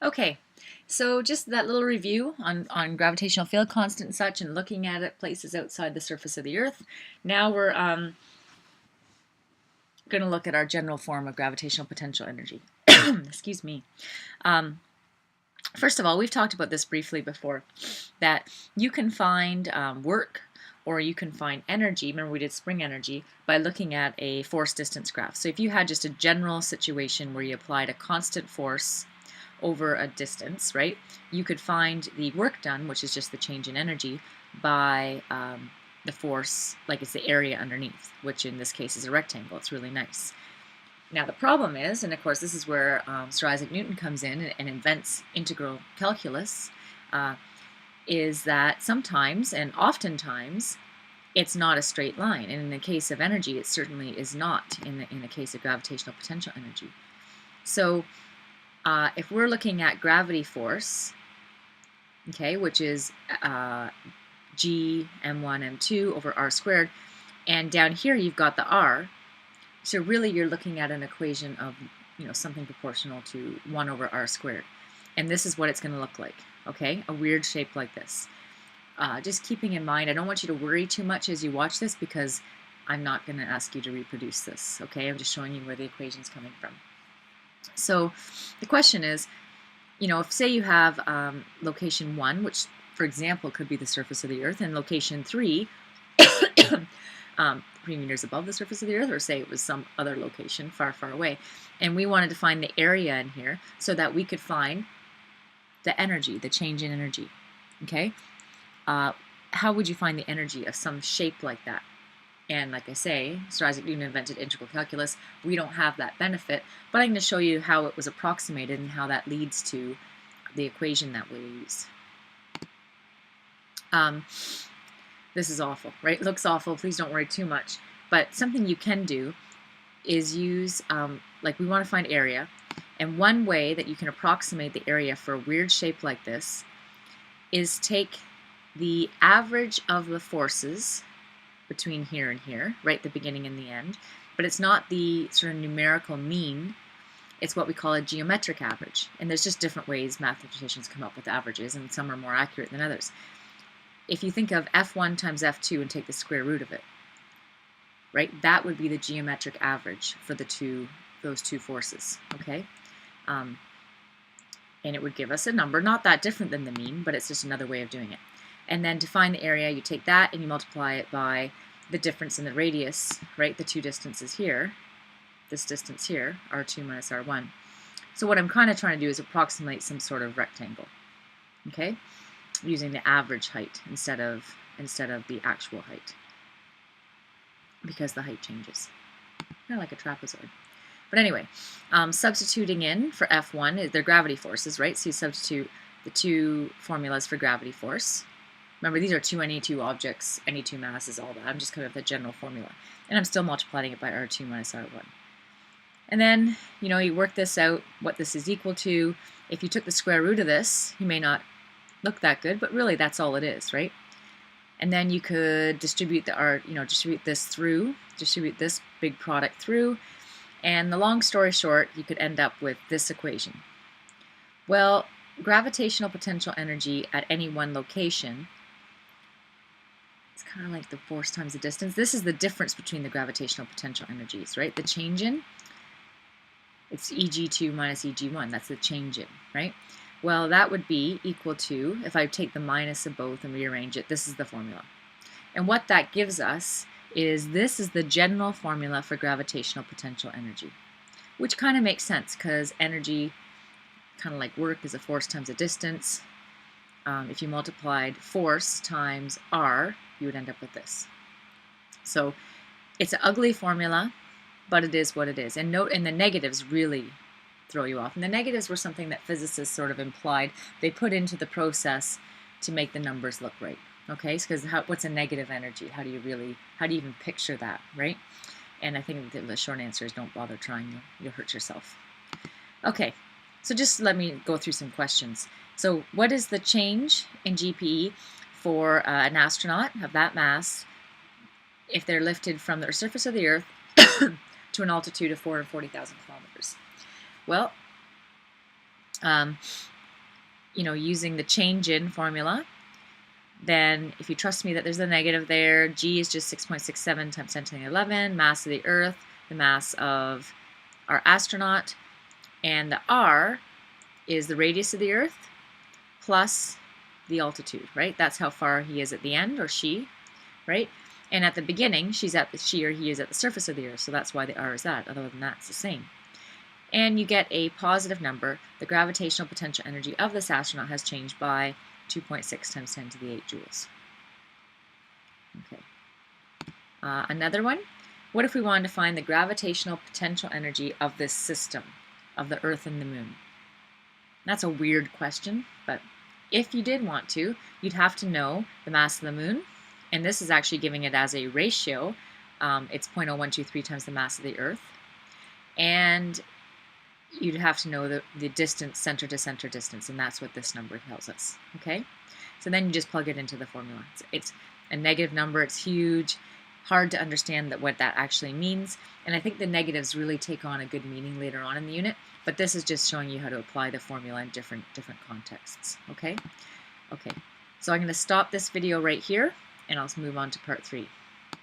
Okay, so just that little review on gravitational field constant and such, and looking at it places outside the surface of the Earth. Now we're going to look at our general form of gravitational potential energy. Excuse me. First of all, we've talked about this briefly before, that you can find work or you can find energy, remember we did spring energy, by looking at a force distance graph. So if you had just a general situation where you applied a constant force over a distance, right, you could find the work done, which is just the change in energy, by the force, like it's the area underneath, which in this case is a rectangle. It's really nice. Now the problem is, and of course this is where Sir Isaac Newton comes in and invents integral calculus, is that sometimes and oftentimes it's not a straight line, and in the case of energy it certainly is not in the case of gravitational potential energy. So if we're looking at gravity force, okay, which is G m1 m2 over r squared, and down here you've got the r, so really you're looking at an equation of something proportional to 1 over r squared, and this is what it's going to look like. Okay, a weird shape like this. Just keeping in mind, I don't want you to worry too much as you watch this because I'm not going to ask you to reproduce this. Okay, I'm just showing you where the equation's coming from. So the question is, if say you have location 1, which for example could be the surface of the Earth, and location 3 3 meters above the surface of the Earth, or say it was some other location far, far away, and we wanted to find the area in here so that we could find the energy, the change in energy. Okay, how would you find the energy of some shape like that? And like I say, Sir Isaac Newton invented integral calculus. We don't have that benefit, but I'm going to show you how it was approximated and how that leads to the equation that we use. This is awful, right? It looks awful. Please don't worry too much. But something you can do is use, like we want to find area. And one way that you can approximate the area for a weird shape like this is take the average of the forces between here and here, right, the beginning and the end, but it's not the sort of numerical mean, it's what we call a geometric average. And there's just different ways mathematicians come up with averages, and some are more accurate than others. If you think of F1 times F2 and take the square root of it, right, that would be the geometric average for those two forces, okay? And it would give us a number, not that different than the mean, but it's just another way of doing it. And then to find the area, you take that and you multiply it by the difference in the radius, right, the two distances here, this distance here, r2 minus r1. So what I'm kind of trying to do is approximate some sort of rectangle, okay, using the average height instead of the actual height, because the height changes, kind of like a trapezoid. But anyway, substituting in for F1 is their gravity forces, right? So you substitute the two formulas for gravity force. Remember, these are any two objects, any two masses, all that. I'm just coming up with a general formula. And I'm still multiplying it by r2 minus r1. And then, you work this out, what this is equal to. If you took the square root of this, you may not look that good, but really that's all it is, right? And then you could distribute distribute this big product through. And the long story short, you could end up with this equation. Well, gravitational potential energy at any one location, it's kind of like the force times the distance. This is the difference between the gravitational potential energies, right? The change in, it's Eg2 minus Eg1. That's the change in, right? Well, that would be equal to, if I take the minus of both and rearrange it, this is the formula. And what that gives us is this is the general formula for gravitational potential energy, which kind of makes sense because energy, kind of like work, is a force times a distance. If you multiplied force times r, you would end up with this. So it's an ugly formula, but it is what it is. And note, and the negatives really throw you off. And the negatives were something that physicists sort of implied they put into the process to make the numbers look right. Okay, because what's a negative energy? How do you even picture that, right? And I think the short answer is don't bother trying. You'll hurt yourself. Okay, so just let me go through some questions. So what is the change in GPE for an astronaut of that mass if they're lifted from the surface of the Earth to an altitude of 440,000 kilometers? Well, using the change in formula, then if you trust me that there's a negative there, g is just 6.67 times 10 to the 11, mass of the Earth, the mass of our astronaut, and the r is the radius of the Earth plus the altitude, right? That's how far he is at the end, or she, right? And at the beginning, she or he is at the surface of the Earth, so that's why the r is that. Other than that, it's the same. And you get a positive number. The gravitational potential energy of this astronaut has changed by 2.6 times 10 to the 8 joules. Okay. Another one. What if we wanted to find the gravitational potential energy of this system, of the Earth and the Moon? That's a weird question, but if you did want to, you'd have to know the mass of the Moon, and this is actually giving it as a ratio. It's 0.0123 times the mass of the Earth, and you'd have to know the distance, center to center distance, and that's what this number tells us, okay? So then you just plug it into the formula. It's a negative number, it's huge, hard to understand what that actually means, and I think the negatives really take on a good meaning later on in the unit, but this is just showing you how to apply the formula in different contexts, okay? Okay, so I'm going to stop this video right here, and I'll move on to part 3.